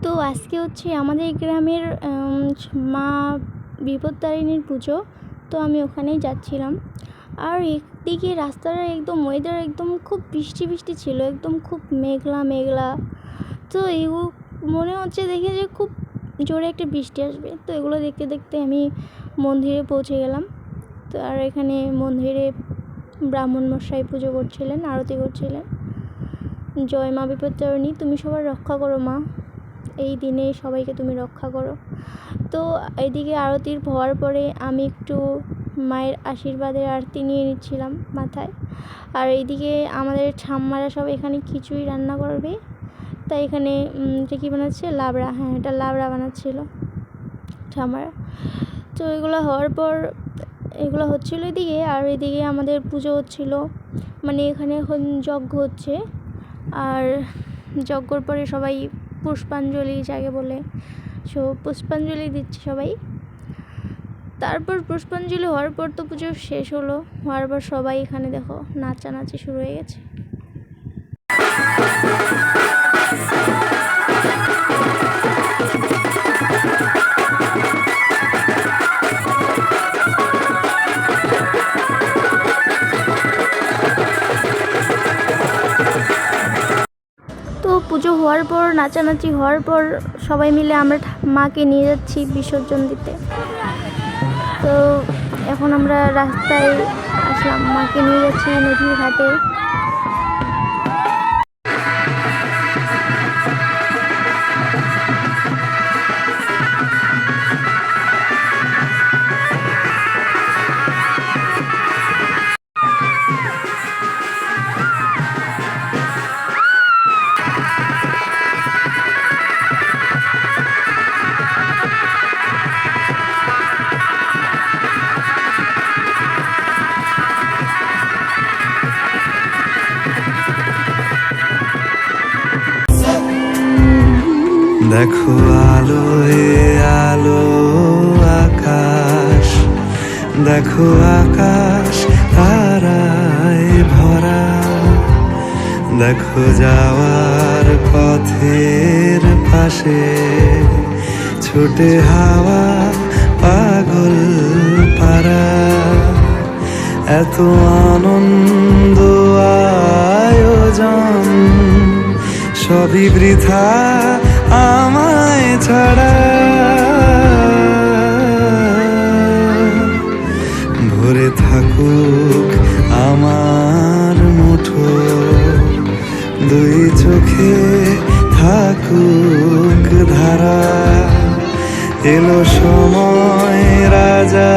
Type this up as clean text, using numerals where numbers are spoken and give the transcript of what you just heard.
তো আজকে হচ্ছে আমাদের গ্রামের মা বিপত্তারিণীর পুজো। তো আমি ওখানেই যাচ্ছিলাম। আর একদিকে রাস্তার একদম ওয়েদার একদম খুব বৃষ্টি বৃষ্টি ছিল, একদম খুব মেঘলা মেঘলা। তো এগুলো মনে হচ্ছে দেখে যে খুব জোরে একটা বৃষ্টি আসবে। তো এগুলো দেখতে দেখতে আমি মন্দিরে পৌঁছে গেলাম। তো আর এখানে মন্দিরে ব্রাহ্মণ মশাই পুজো করছিলেন, আরতি করছিলেন। জয় মা বিপত্তারিণী, তুমি সবার রক্ষা করো মা, এই দিনে সবাইকে তুমি রক্ষা করো। তো এইদিকে আরতির হওয়ার পরে আমি একটু মায়ের আশীর্বাদের আরতি নিয়ে নিচ্ছিলাম মাথায়। আর এইদিকে আমাদের ঠাম্মারা সব এখানে খিচুড়ি রান্না করবে। তাই এখানে এটা কী বানাচ্ছে, লাবড়া। হ্যাঁ, এটা লাবড়া বানাচ্ছিল ঠাম্মারা। তো এগুলো হওয়ার পর এগুলো হচ্ছিলো এদিকে, আর এদিকে আমাদের পুজো হচ্ছিল। মানে এখানে এখন যজ্ঞ হচ্ছে। আর যজ্ঞর পরে সবাই পুষ্পাঞ্জলি যাকে বলে, পুষ্পাঞ্জলি দিচ্ছে সবাই। তারপর পুষ্পাঞ্জলি হওয়ার পর তো পুজো শেষ হলো। হওয়ার পর সবাই এখানে দেখো নাচানাচি শুরু হয়ে গেছে। তো পুজো হওয়ার পর, নাচানাচি হওয়ার পর সবাই মিলে আমরা মাকে নিয়ে যাচ্ছি বিসর্জন দিতে। তো এখন আমরা রাস্তায় আসলাম, মাকে নিয়ে যাচ্ছি নদীর ঘাটে। দেখো আলোয় আলো আকাশ, দেখো আকাশ তারায় ভরা, দেখো যাওয়ার পথের পাশে ছুটে হাওয়া পাগল পারা। এত আনন্দ আয়োজন সবই বৃথা আমায় ছাড়া। ভরে থাকুক আমার মুঠো, দুই চোখে থাকুক ধারা। এলো সময় রাজা